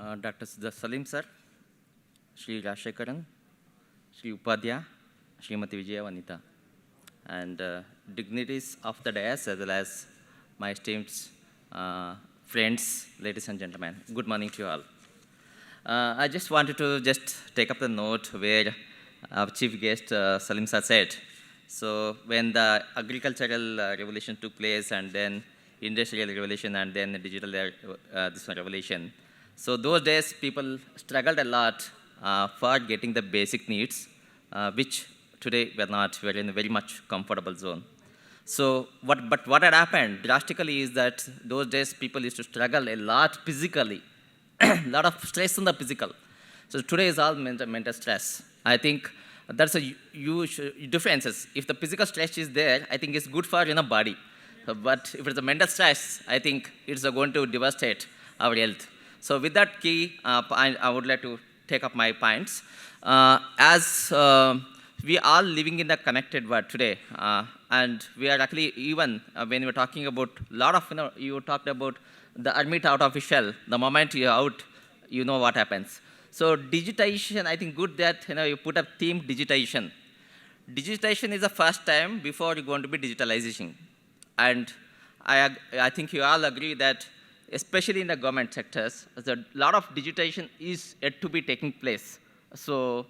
Dr. Salim sir, Shri Rashekaran, Shri Upadhyaya, Srimati Vijaya Vanita, and dignitaries of the dais as well as my esteemed friends, ladies and gentlemen. Good morning to you all. I just wanted to take up the note where our chief guest Salim sir said. So when the agricultural revolution took place and then industrial revolution and then the digital this revolution. So those days people struggled a lot for getting the basic needs, which today we're in a very much comfortable zone. So but what had happened drastically is that those days people used to struggle a lot physically, a lot of stress on the physical. So today is all mental stress. I think that's a huge differences. If the physical stress is there, I think it's good for body. But if it's a mental stress, I think it's going to devastate our health. So with that key, I would like to take up my points. As we are living in the connected world today, and we are actually even when we're talking about a lot of, you talked about the hermit out of his shell. The moment you're out, you know what happens. So digitization, I think good that you put up theme digitization. Digitization is the first time before you're going to be digitalization. And I think you all agree that, especially in the government sectors, a lot of digitization is yet to be taking place. So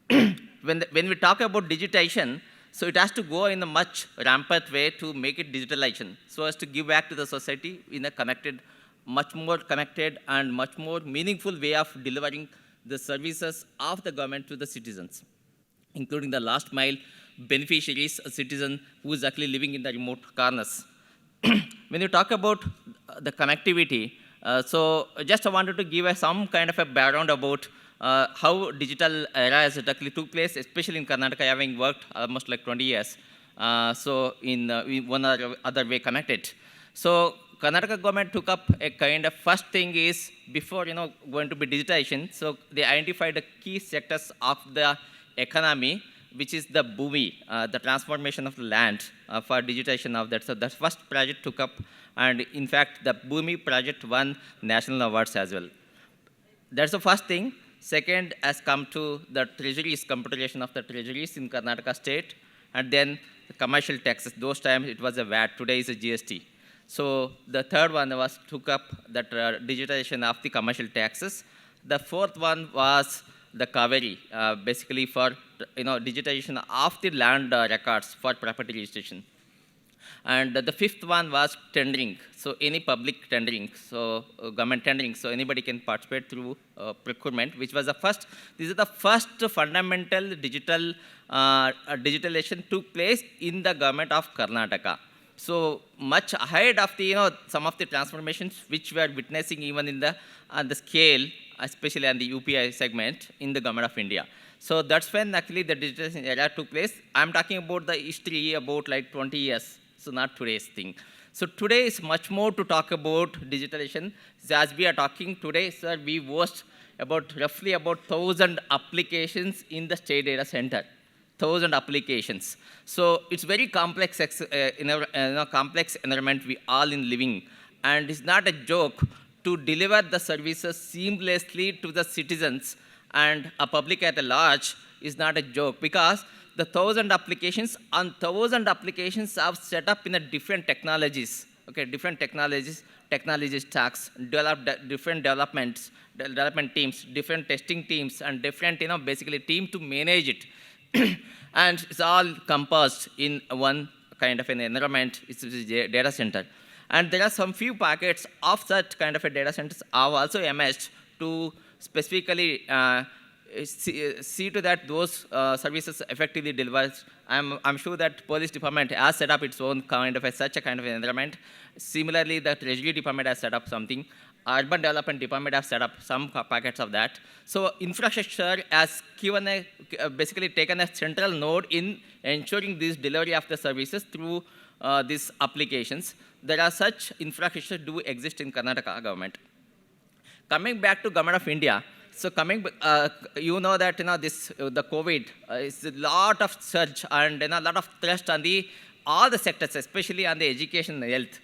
when we talk about digitization, so it has to go in a much rampant way to make it digitalization, so as to give back to the society in a connected, much more connected and much more meaningful way of delivering the services of the government to the citizens, including the last mile beneficiaries, a citizen who is actually living in the remote corners. When you talk about the connectivity, so just I wanted to give some kind of a background about how digital era has actually took place, especially in Karnataka, having worked almost like 20 years. So in one or other way connected. So Karnataka government took up a kind of first thing is before going to be digitization. So they identified the key sectors of the economy, which is the bhumi, the transformation of the land for digitization of that. So the first project took up, and in fact, the bhumi project won national awards as well. That's the first thing. Second has come to the treasuries, computerization of the treasuries in Karnataka state, and then the commercial taxes. Those times it was a VAT, today is a GST. So the third one was took up that digitization of the commercial taxes. The fourth one was the Kaveri, basically for digitization of the land records for property registration. And the fifth one was tendering. So any public tendering, so government tendering, so anybody can participate through procurement, which was the first. This is the first fundamental digital digitalization took place in the government of Karnataka. So much ahead of the some of the transformations which we are witnessing even in the on the scale, especially on the UPI segment in the government of India. So that's when actually the digitalization era took place. I'm talking about the history about like 20 years, so not today's thing. So today is much more to talk about digitalization. So as we are talking today, sir, we host about roughly about 1,000 applications in the state data center. 1,000 applications. So it's very complex, complex environment we all in living, and it's not a joke to deliver the services seamlessly to the citizens and a public at large is not a joke, because the 1,000 applications and 1,000 applications are set up in a different technologies. Okay, different technology stacks, different development teams, different testing teams, and different basically team to manage it. And it's all compassed in one kind of an environment. It's a data center. And there are some few packets of such kind of a data centers have also emerged to specifically see to that those services effectively delivered. I'm sure that police department has set up its own kind of such a kind of an environment. Similarly, the treasury department has set up something. Urban development department have set up some packets of that. So infrastructure has given basically taken a central node in ensuring this delivery of the services through these applications. There are such infrastructure do exist in Karnataka government. Coming back to government of India, so that the COVID is a lot of surge and a lot of thrust on all the sectors, especially on the education and health.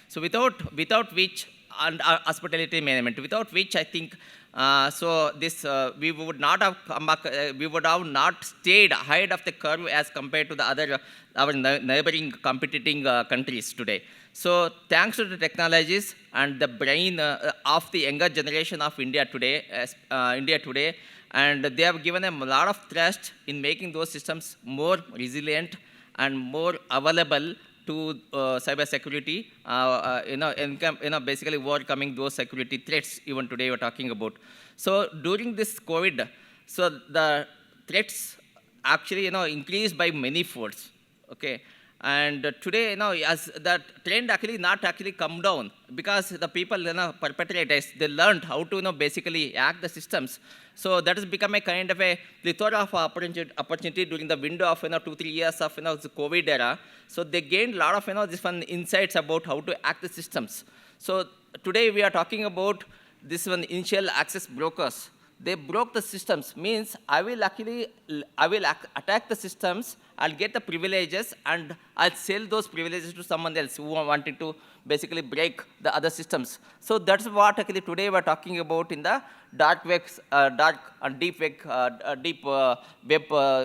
So without which and hospitality management, without which I think we would not have come back, we would have not stayed ahead of the curve as compared to the other our neighboring competing countries today. So thanks to the technologies and the brain of the younger generation of India today, and they have given them a lot of trust in making those systems more resilient and more available to cyber security, basically overcoming those security threats even today we're talking about. So during this COVID, so the threats actually, increased by many folds, okay? And today, as that trend actually not actually come down, because the people, perpetrators, they learned how to, basically hack the systems. So that has become a kind of a plethora of opportunity during the window of, 2-3 years of, the COVID era. So they gained a lot of, this one insights about how to hack the systems. So today we are talking about this one initial access brokers. They broke the systems, means I will attack the systems, I'll get the privileges, and I'll sell those privileges to someone else who wanted to basically break the other systems. So that's what actually today we're talking about in the dark web, deep web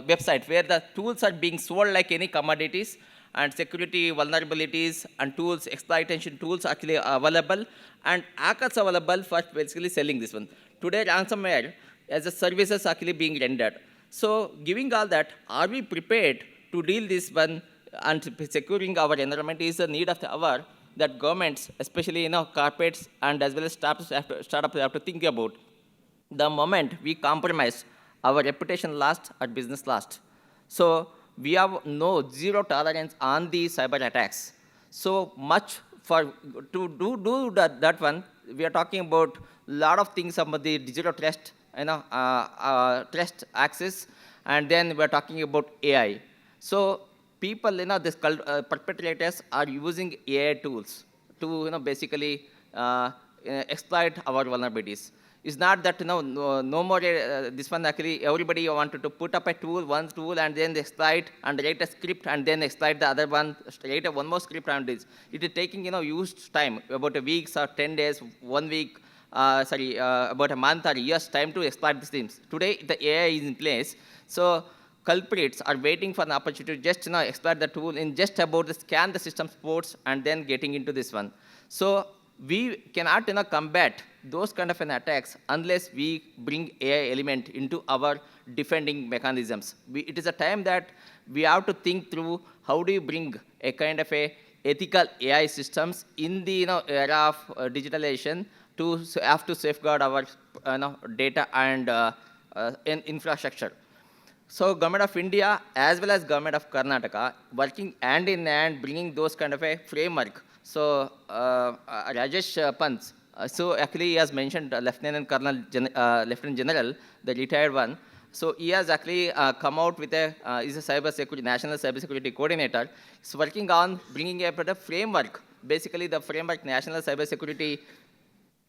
website, where the tools are being sold like any commodities, and security vulnerabilities and tools, exploitation tools actually available, and hackers available for basically selling this one. Today, ransomware as a service is actually being rendered. So giving all that, are we prepared to deal this one, and securing our environment is a need of the hour that governments, especially corporates and as well as startups have to think about. The moment we compromise, our reputation lost, our business lost. So we have zero tolerance on the cyber attacks. So much for to do that one, we are talking about a lot of things about the digital trust, trust access, and then we are talking about AI. So people, this perpetrators are using AI tools to, basically exploit our vulnerabilities. It's not that no more this one actually everybody wanted to put up one tool and then exploit and write a script and then exploit the other one, write one more script and this. It is taking used time, about a week or 10 days, 1 week, about a month or years time to exploit these things. Today the AI is in place, so culprits are waiting for an opportunity to just exploit the tool in just about the scan the system ports and then getting into this one. So we cannot combat those kind of attacks unless we bring AI element into our defending mechanisms. It is a time that we have to think through how do you bring a kind of ethical AI systems in the era of digitalization to have to safeguard our data and infrastructure. So Government of India as well as Government of Karnataka working hand in hand, bringing those kind of a framework. So Rajesh Pant, so actually he has mentioned Lieutenant General, the retired one. So he has actually come out with he's a national cyber security coordinator. He's working on bringing up a framework, basically the framework, national cyber security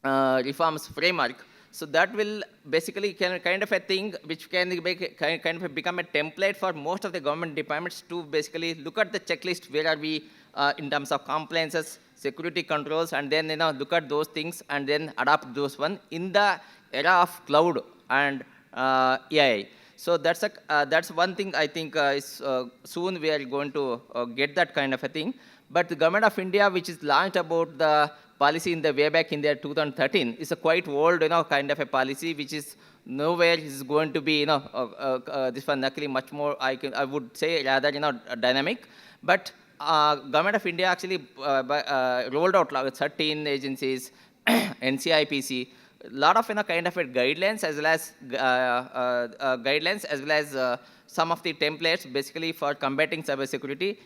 reforms framework. So that will basically kind of a thing which can kind of become a template for most of the government departments to basically look at the checklist, where are we in terms of compliances, security controls, and then look at those things and then adapt those one in the era of cloud and AI. So that's one thing I think is soon we are going to get that kind of a thing. But the Government of India, which is launched about the policy in the way back in the 2013, is a quite old, kind of a policy which is nowhere is going to be, this one actually much more, I would say rather, dynamic. But Government of India actually rolled out 13 agencies, NCIPC, a lot of kind of guidelines as well as some of the templates basically for combating cybersecurity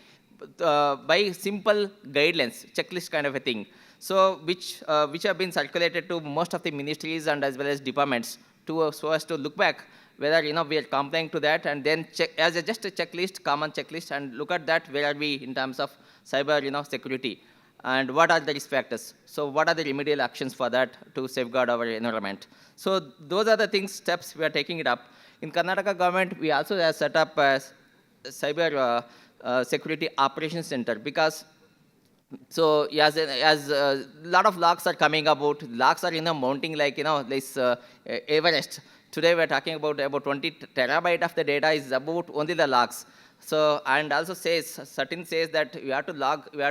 by simple guidelines, checklist kind of a thing. So which have been circulated to most of the ministries and as well as departments so as to look back whether we are complying to that, and then check as just a checklist, common checklist, and look at that where are we in terms of cyber security, and what are the risk factors. So what are the remedial actions for that to safeguard our environment. So those are the things, steps we are taking it up. In Karnataka government, we also have set up a cyber security operations center, because So as a lot of logs are coming about, logs are mounting like this Everest. Today we're talking about 20 terabyte of the data is about only the logs. So and also says certain says that we have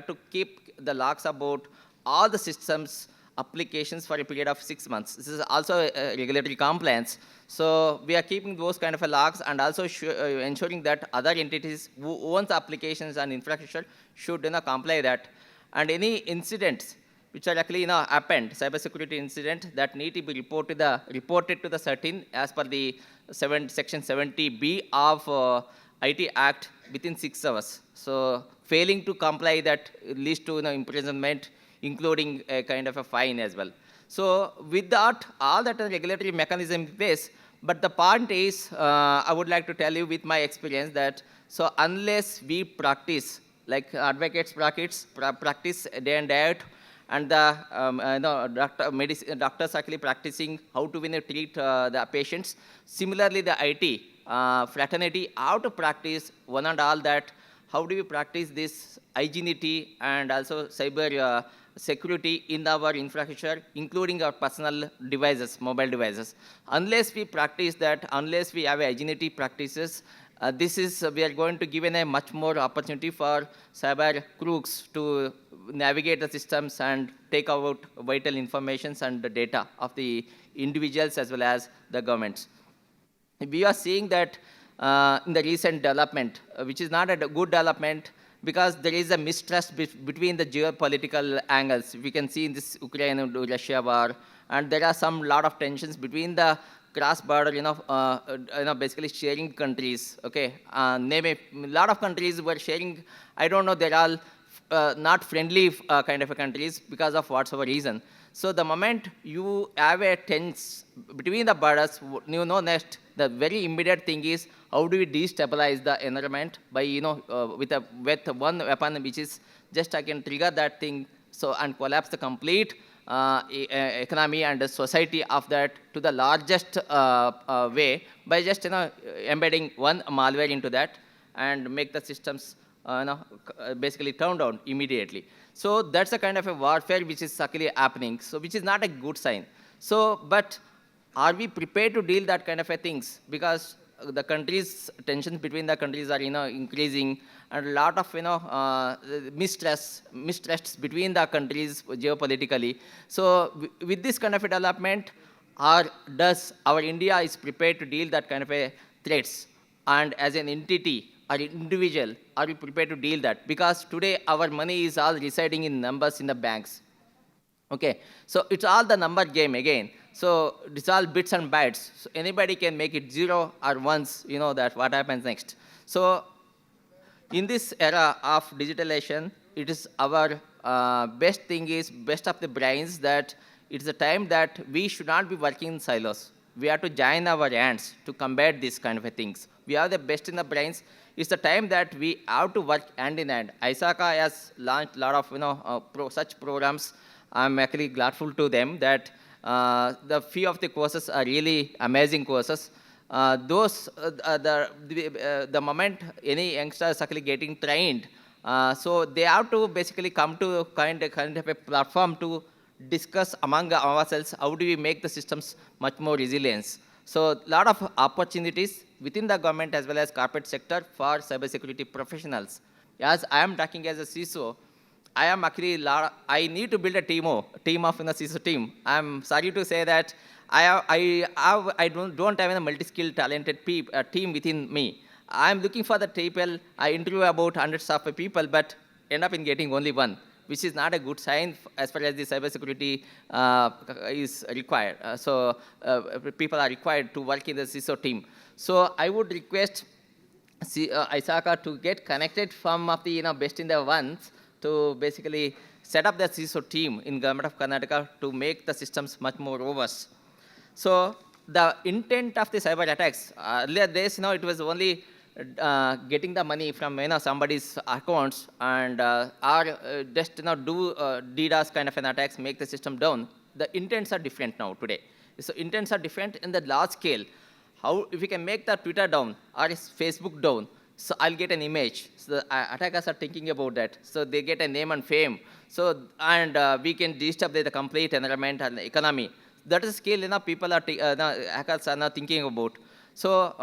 to keep the logs about all the systems applications for a period of 6 months. This is also a regulatory compliance. So we are keeping those kind of a logs and also ensuring that other entities who owns applications and infrastructure should comply that. And any incidents which are actually happened, cybersecurity incident that need to be reported to the certain as per the section 70B of IT Act within 6 hours. So failing to comply that leads to imprisonment, including a kind of a fine as well. So with that, all that regulatory mechanism in place, but the point is, I would like to tell you with my experience that so unless we practice, like advocates practice day and day out, and the doctors actually practicing how to treat the patients. Similarly, the IT fraternity, how to practice one and all that, how do we practice this hygienity and also cyber security in our infrastructure, including our personal devices, mobile devices. Unless we practice that, unless we have hygienity practices, we are going to give a much more opportunity for cyber crooks to navigate the systems and take out vital informations and the data of the individuals as well as the governments. We are seeing that in the recent development, which is not a good development, because there is a mistrust between the geopolitical angles. We can see in this Ukraine-Russia war, and there are some lot of tensions between the cross-border, basically sharing countries. Okay, name a lot of countries were sharing. I don't know. They're all not friendly kind of a countries because of whatsoever reason. So the moment you have a tense between the borders, next the very immediate thing is how do we destabilize the environment by with one weapon which is just I can trigger that thing so and collapse the complete economy and the society of that to the largest way by just embedding one malware into that and make the systems basically turn down immediately. So that's a kind of a warfare which is actually happening. So which is not a good sign. So but are we prepared to deal that kind of a things? Because the countries tensions between the countries are increasing, and a lot of mistrusts between the countries geopolitically. So with this kind of a development, does our India is prepared to deal that kind of a threats, and as an entity or individual are we prepared to deal that? Because today our money is all residing in numbers in the banks. Okay, so it's all the number game again. So it's all bits and bytes. So anybody can make it 0 or 1s, that what happens next. So in this era of digitalization, it is our best thing is best of the brains that it's a time that we should not be working in silos. We have to join our hands to combat these kind of things. We are the best in the brains. It's the time that we have to work hand in hand. ISACA has launched a lot of such programs. I'm actually grateful to them that the few of the courses are really amazing courses. The moment any youngster is actually getting trained, so they have to basically come to kind of a platform to discuss among ourselves how do we make the systems much more resilient. So a lot of opportunities within the government as well as corporate sector for cybersecurity professionals. As I am talking as a CISO, I am actually, I need to build a team of CISO team. I'm sorry to say that I don't have a multi-skilled talented team within me. I'm looking for the people. I interview about hundreds of people, but end up in getting only one, which is not a good sign as far as the cybersecurity is required. People are required to work in the CISO team. So I would request ISACA to get connected from of the best in the ones to basically set up the CISO team in Government of Karnataka to make the systems much more robust. So the intent of the cyber attacks, earlier days, it was only getting the money from somebody's accounts and just do DDoS kind of an attacks, make the system down. The intents are different now today. So intents are different in the large scale. How if we can make the Twitter down or Facebook down, so I'll get an image. So the attackers are thinking about that. So they get a name and fame. So, and we can destabilize the complete environment and the economy. That is skill, people are, hackers are now thinking about. So,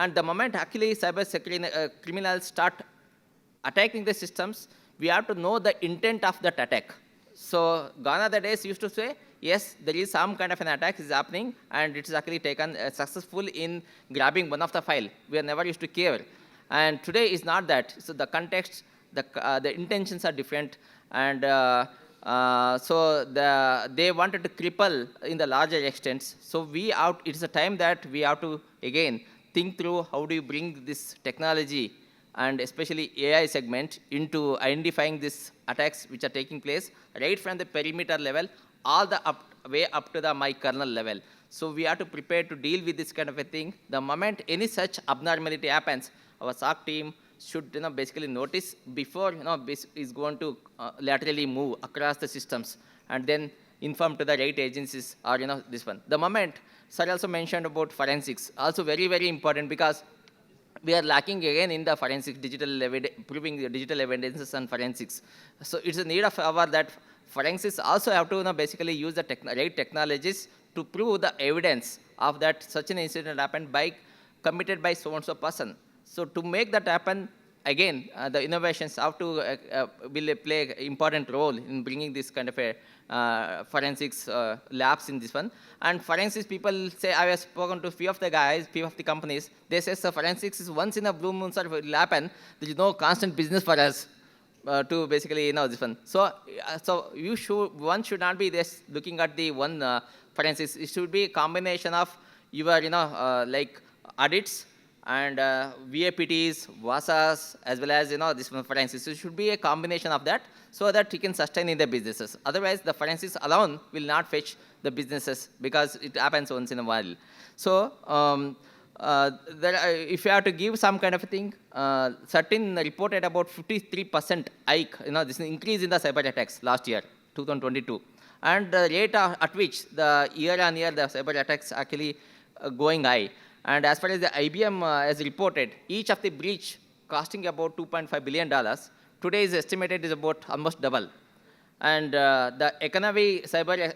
and the moment actually cyber security criminals start attacking the systems, we have to know the intent of that attack. So gone are the days used to say, yes, there is some kind of an attack is happening, and it's actually taken successful in grabbing one of the file. We are never used to care. And today is not that. So the context, the intentions are different, and so they wanted to cripple in the larger extents. So it's a time that we have to, again, think through how do you bring this technology and especially AI segment into identifying these attacks which are taking place right from the perimeter level all the way up to the my kernel level. So we have to prepare to deal with this kind of a thing. The moment any such abnormality happens, our SOC team should basically notice before is going to laterally move across the systems and then inform to the right agencies or this one. The moment Sir also mentioned about forensics, also very, very important because we are lacking again in the forensics, proving the digital evidences and forensics. So it's a need of our that forensics also have to basically use the right technologies to prove the evidence of that such an incident happened committed by so-and-so person. So to make that happen, again, the innovations have to will play an important role in bringing this kind of a forensics labs in this one. And forensics people say, I have spoken to few of the guys, few of the companies, they say, so forensics is once in a blue moon, sir, will happen. There is no constant business for us to basically, this one. So, one should not be just looking at the one forensics. It should be a combination of your, like audits, and VAPTs, VASAs, as well as this forensics. So it should be a combination of that so that you can sustain in the businesses. Otherwise, the forensics alone will not fetch the businesses because it happens once in a while. So if you have to give some kind of a thing, certain reported about 53% hike, this increase in the cyber attacks last year, 2022. And the rate at which the year-on-year the cyber attacks actually going high. And as far as the IBM has reported, each of the breach costing about $2.5 billion. Today is estimated is about almost double. And the economy cyber,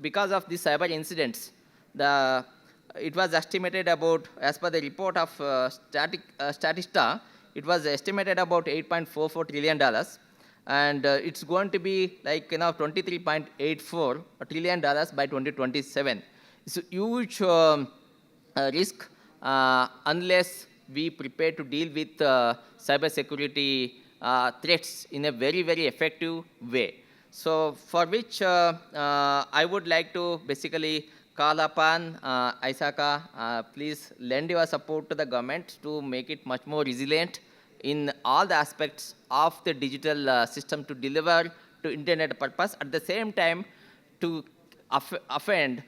because of these cyber incidents, it was estimated about, as per the report of Statista, it was estimated about $8.44 trillion. And it's going to be like $23.84 trillion by 2027. It's a huge risk unless we prepare to deal with cyber security threats in a very, very effective way. So for which I would like to basically call upon ISACA, please lend your support to the government to make it much more resilient in all the aspects of the digital system to deliver to internet purpose. At the same time, to offend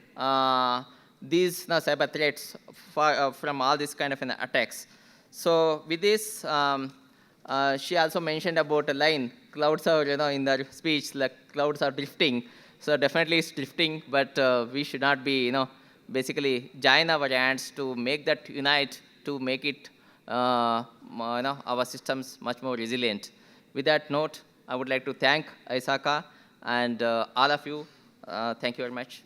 these cyber threats from all these kind of attacks. So with this, she also mentioned about a line, clouds are, in their speech, like clouds are drifting. So definitely it's drifting, but we should not be, basically join our hands to make that unite, to make it, our systems much more resilient. With that note, I would like to thank ISACA and all of you. Thank you very much.